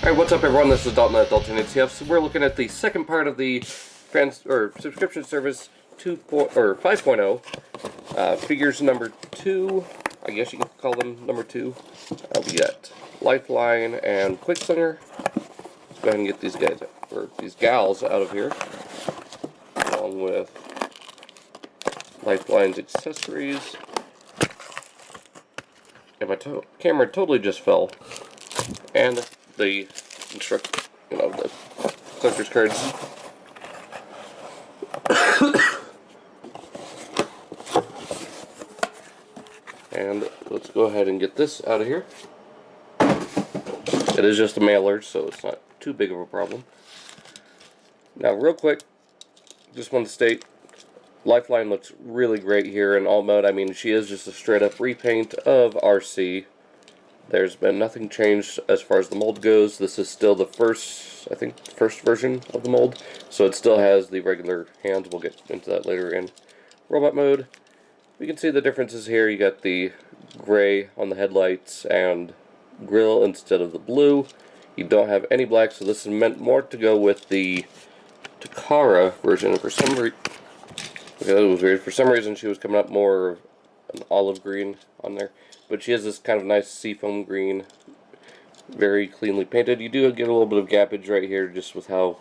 Alright, what's up everyone? This is Untitled Chapter. So we're looking at the second part of the subscription service 5.0. Figures number 2, I guess you can call them number 2. We got Lifeline and Quickslinger. Let's go ahead and get these guys, or these gals out of here, along with Lifeline's accessories. And my camera totally just fell. And the the collector's cards. And let's go ahead and get this out of here. It is just a mailer, so it's not too big of a problem. Now, real quick, just want to state, Lifeline looks really great here in alt mode. I mean, she is just a straight up repaint of RC. There's been nothing changed as far as the mold goes. This is still the first version of the mold, so it still has the regular hands. We'll get into that later in robot mode. You can see the differences here. You got the gray on the headlights and grille instead of the blue. You don't have any black, so this is meant more to go with the Takara version. For some reason, okay, that was weird. For some reason, she was coming up more an olive green on there. But she has this kind of nice seafoam green, very cleanly painted. You do get a little bit of gappage right here just with how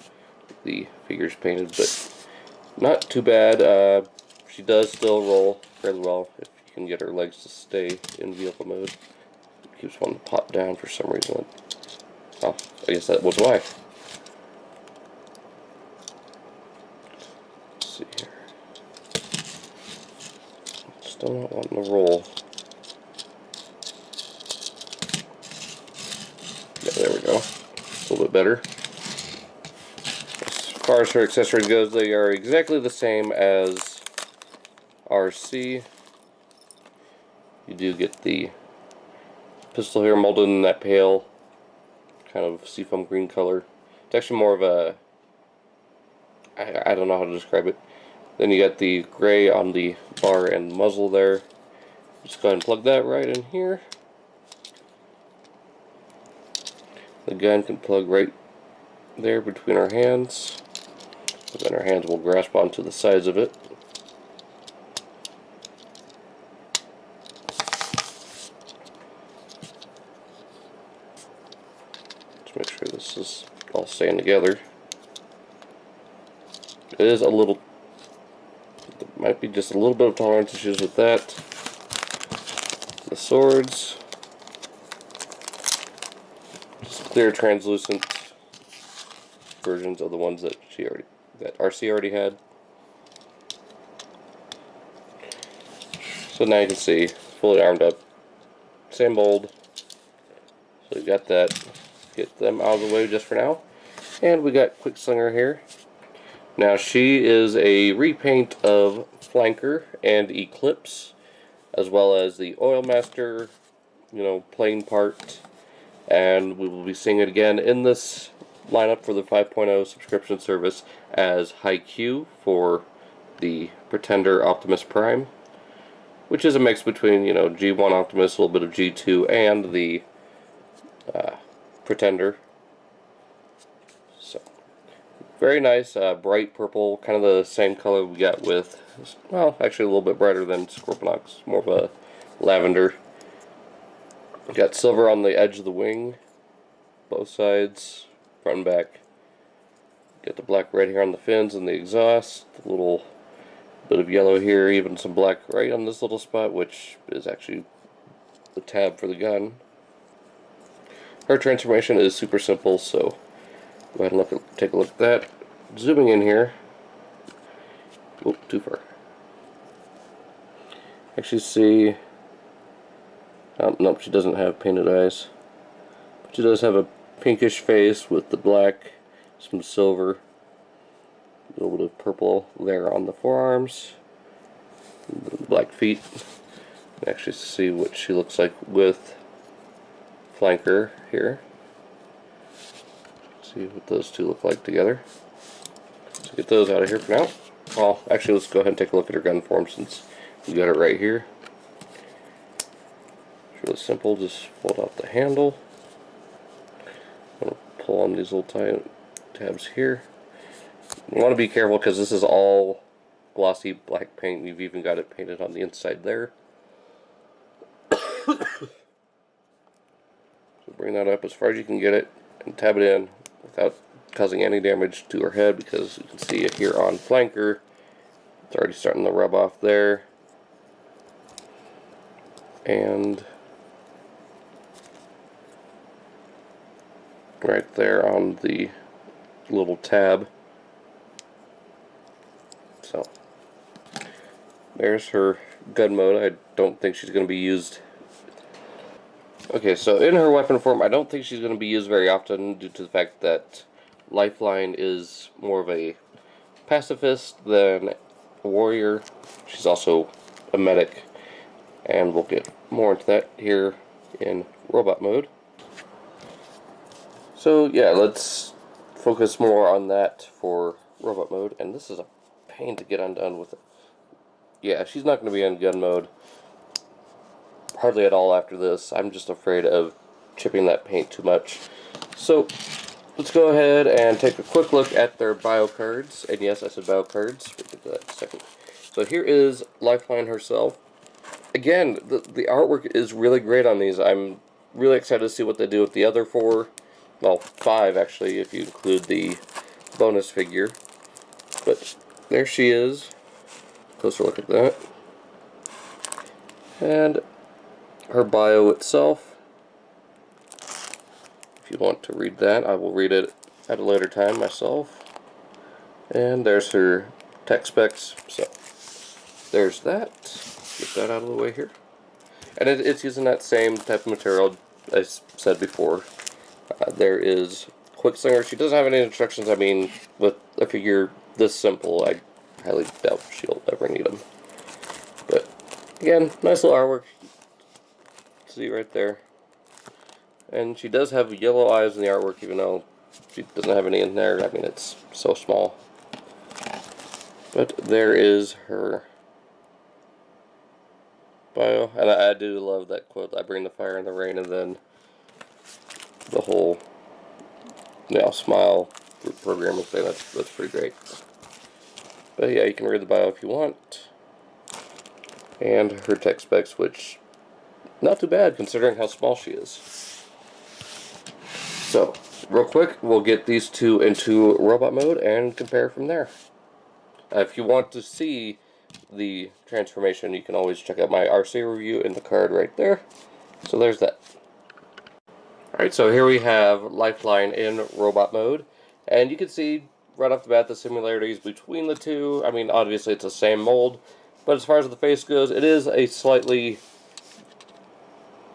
the figure's painted, but not too bad. She does still roll fairly well if you can get her legs to stay in vehicle mode. Keeps wanting to pop down for some reason. Oh, I guess that was why. Let's see here. Still not wanting to roll. Yeah, there we go. A little bit better. As far as her accessories goes, they are exactly the same as RC. You do get the pistol here molded in that pale kind of seafoam green color. It's actually more of a, I don't know how to describe it. Then you got the gray on the bar and muzzle there. Just go ahead and plug that right in here. The gun can plug right there between our hands. And then our hands will grasp onto the sides of it. Just make sure this is all staying together. It is a little, there might be just a little bit of tolerance issues with that. The swords. Clear translucent versions of the ones that RC already had. So now you can see fully armed up. Same mold. So you got that. Get them out of the way just for now. And we got Quickslinger here. Now she is a repaint of Flanker and Eclipse, as well as the Oil Master, plain part. And we will be seeing it again in this lineup for the 5.0 subscription service as High Q for the Pretender Optimus Prime, which is a mix between, G1 Optimus, a little bit of G2, and the Pretender. So, very nice, bright purple, kind of the same color we got with, well, actually a little bit brighter than Scorponok's, more of a lavender. Got silver on the edge of the wing, both sides, front and back. Got the black right here on the fins and the exhaust, a little bit of yellow here, even some black right on this little spot, which is actually the tab for the gun. Her transformation is super simple, so go ahead and take a look at that. Zooming in here. Oh, too far. Actually see. Nope, she doesn't have painted eyes. But she does have a pinkish face with the black, some silver, a little bit of purple there on the forearms, the black feet. You can actually see what she looks like with Flanker here. Let's see what those two look like together. Let's get those out of here for now. Well, actually, let's go ahead and take a look at her gun form since we got it right here. Really simple, just fold out the handle, pull on these little tabs here. You want to be careful because this is all glossy black paint. You've even got it painted on the inside there. So bring that up as far as you can get it and tab it in without causing any damage to her head, because you can see it here on flanker. It's already starting to rub off there. And right there on the little tab. So there's her gun mode. I don't think she's going to be used. Okay, so in her weapon form, I don't think she's going to be used very often due to the fact that Lifeline is more of a pacifist than a warrior. She's also a medic, and we'll get more into that here in robot mode. So yeah, let's focus more on that for robot mode, and this is a pain to get undone with it. Yeah, she's not going to be in gun mode hardly at all after this. I'm just afraid of chipping that paint too much. So let's go ahead and take a quick look at their bio cards. And yes, I said bio cards. We'll get to that in a second. So here is Lifeline herself. Again, the artwork is really great on these. I'm really excited to see what they do with the other 4. Well, 5 actually, if you include the bonus figure. But there she is. Closer look at that. And her bio itself. If you want to read that, I will read it at a later time myself. And there's her tech specs. So there's that. Get that out of the way here. And it's using that same type of material I said before. There is Quickslinger. She doesn't have any instructions. I mean, with a figure this simple, I highly doubt she'll ever need them. But again, nice little artwork. See right there. And she does have yellow eyes in the artwork, even though she doesn't have any in there. I mean, it's so small. But there is her bio. And I do love that quote, "I bring the fire and the rain," and then the whole smile programming thing. That's pretty great. But yeah, you can read the bio if you want. And her tech specs, which not too bad considering how small she is. So, real quick, we'll get these two into robot mode and compare from there. If you want to see the transformation, you can always check out my RC review in the card right there. So there's that. Alright, so here we have Lifeline in robot mode, and you can see right off the bat the similarities between the two. I mean, obviously it's the same mold, but as far as the face goes, it is a slightly,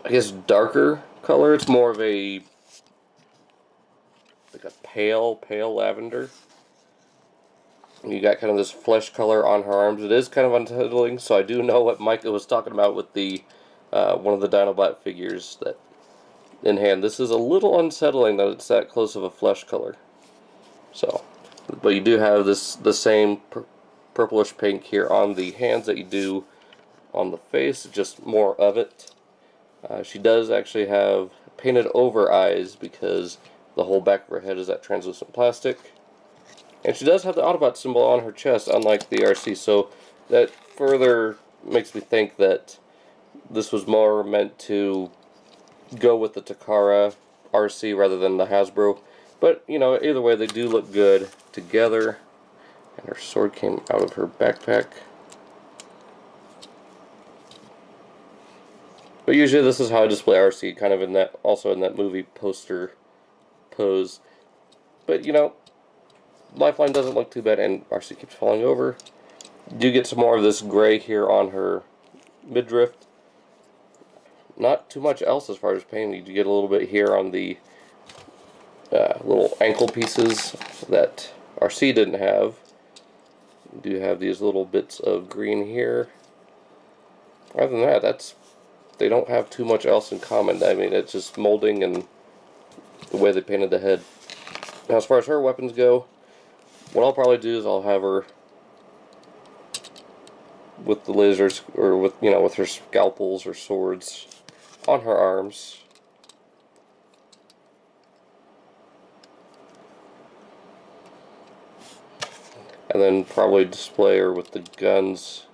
I guess, darker color. It's more of a pale lavender. And you got kind of this flesh color on her arms. It is kind of unsettling, so I do know what Micah was talking about with the one of the Dinobot figures that in hand. This is a little unsettling that it's that close of a flesh color. So, but you do have the same purplish pink here on the hands that you do on the face, just more of it. She does actually have painted over eyes because the whole back of her head is that translucent plastic. And she does have the Autobot symbol on her chest, unlike the RC, so that further makes me think that this was more meant to go with the Takara RC rather than the Hasbro. But, you know, either way, they do look good together. And her sword came out of her backpack. But usually this is how I display RC, kind of in that, also in that movie poster pose. But, you know, Lifeline doesn't look too bad, and RC keeps falling over. You do get some more of this gray here on her midriff. Not too much else as far as paint. You do get a little bit here on the little ankle pieces that RC didn't have. You do have these little bits of green here. Other than that, they don't have too much else in common. I mean, it's just molding and the way they painted the head. Now, as far as her weapons go, what I'll probably do is I'll have her with the lasers, or with, you know, with her scalpels or swords on her arms. and then probably display her with the guns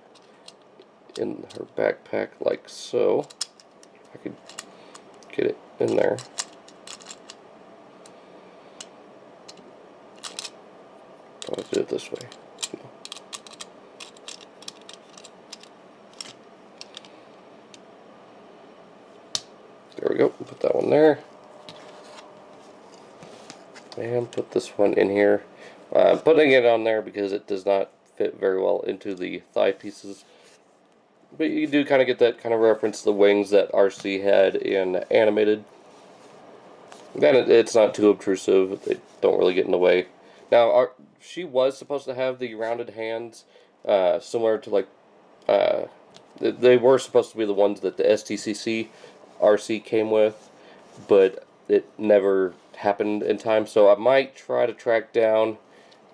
in her backpack like so. I could get it in there. I'll do it this way. There we go. Put that one there. And put this one in here. I'm putting it on there because it does not fit very well into the thigh pieces. But you do kind of get that kind of reference to the wings that RC had in animated. Then it's not too obtrusive. They don't really get in the way. Now, she was supposed to have the rounded hands, similar to like, they were supposed to be the ones that the STCC RC came with, but it never happened in time. So I might try to track down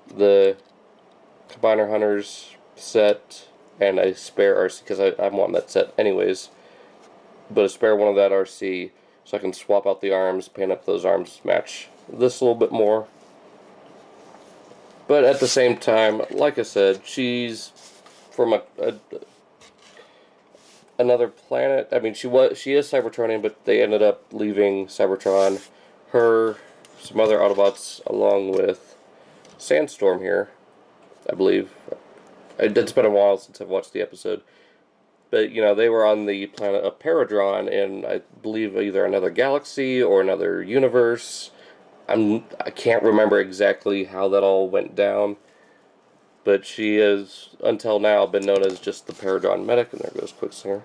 the Combiner Hunters set and a spare RC, because I'm wanting that set anyways, but a spare one of that RC so I can swap out the arms, paint up those arms, match this a little bit more. But at the same time, like I said, she's from another planet. I mean, she is Cybertronian, but they ended up leaving Cybertron. Her, some other Autobots, along with Sandstorm here, I believe. It's been a while since I've watched the episode. But, you know, they were on the planet of Paradron in, I believe, either another galaxy or another universe. I can't remember exactly how that all went down. But she has, until now, been known as just the Paradron medic. And there goes Quickslinger.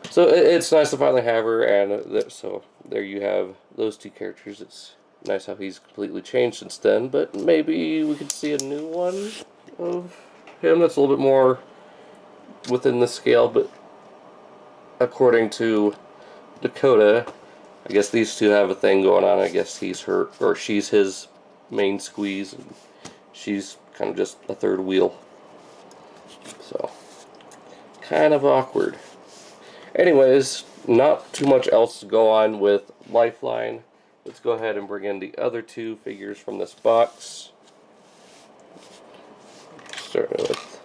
So it's nice to finally have her. And so there you have those two characters. It's nice how he's completely changed since then. But maybe we could see a new one of him that's a little bit more within the scale. But according to Dakota, I guess these two have a thing going on. I guess he's her, or she's his main squeeze, and she's kind of just a third wheel. So, kind of awkward. Anyways, not too much else to go on with Lifeline. Let's go ahead and bring in the other two figures from this box. Starting with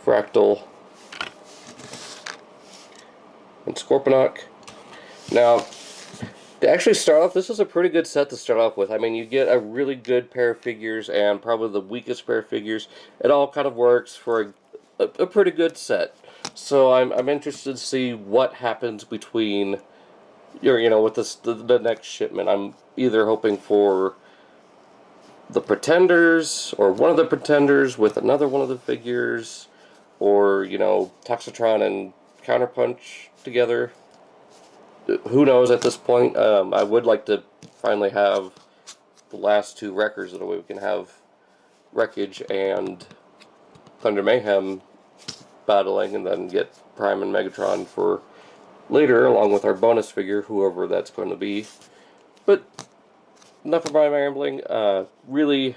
Fractal and Scorponok. Now, to actually start off, this is a pretty good set to start off with. I mean, you get a really good pair of figures and probably the weakest pair of figures. It all kind of works for a pretty good set. So I'm interested to see what happens between, you know, with the next shipment. I'm either hoping for the Pretenders, or one of the Pretenders with another one of the figures, or, you know, Toxitron and Counterpunch together. Who knows at this point? I would like to finally have the last two Wreckers, so that way we can have Wreckage and Thunder Mayhem battling, and then get Prime and Megatron for later, along with our bonus figure, whoever that's going to be. But enough of my rambling. Really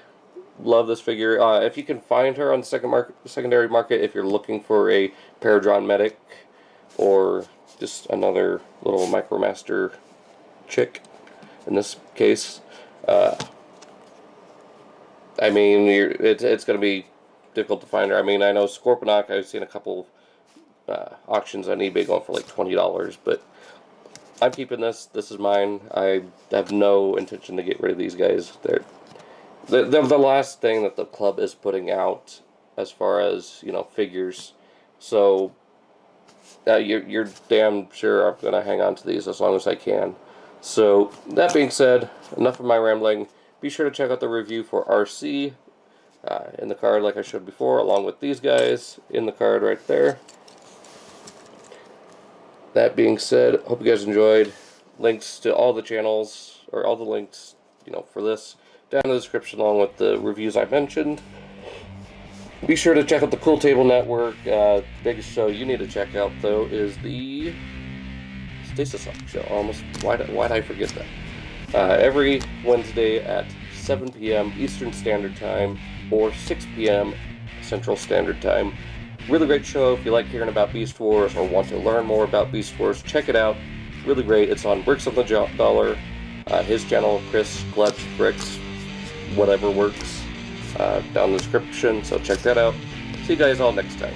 love this figure. If you can find her on the secondary market, if you're looking for a Paradron medic, or just another little Micromaster chick, in this case, I mean, it's going to be difficult to find her. I mean, I know Scorponok, I've seen a couple auctions on eBay going for like $20, but I'm keeping this. This is mine. I have no intention to get rid of these guys. They're the last thing that the club is putting out as far as, you know, figures. So you're damn sure I'm going to hang on to these as long as I can. So, that being said, enough of my rambling. Be sure to check out the review for RC in the card like I showed before, along with these guys in the card right there. That being said, hope you guys enjoyed. Links to all the channels, or all the links, you know, for this, down in the description, along with the reviews I mentioned. Be sure to check out the Cool Table Network. Biggest show you need to check out, though, is the Stasis show. Almost, why'd I forget that? Every Wednesday at 7 p.m. Eastern Standard Time, or 6 p.m. Central Standard Time. Really great show. If you like hearing about Beast Wars or want to learn more about Beast Wars, check it out. Really great. It's on Bricks on the Dollar. His channel, Chris Clutch Bricks, whatever works. down in the description, so check that out. See you guys all next time.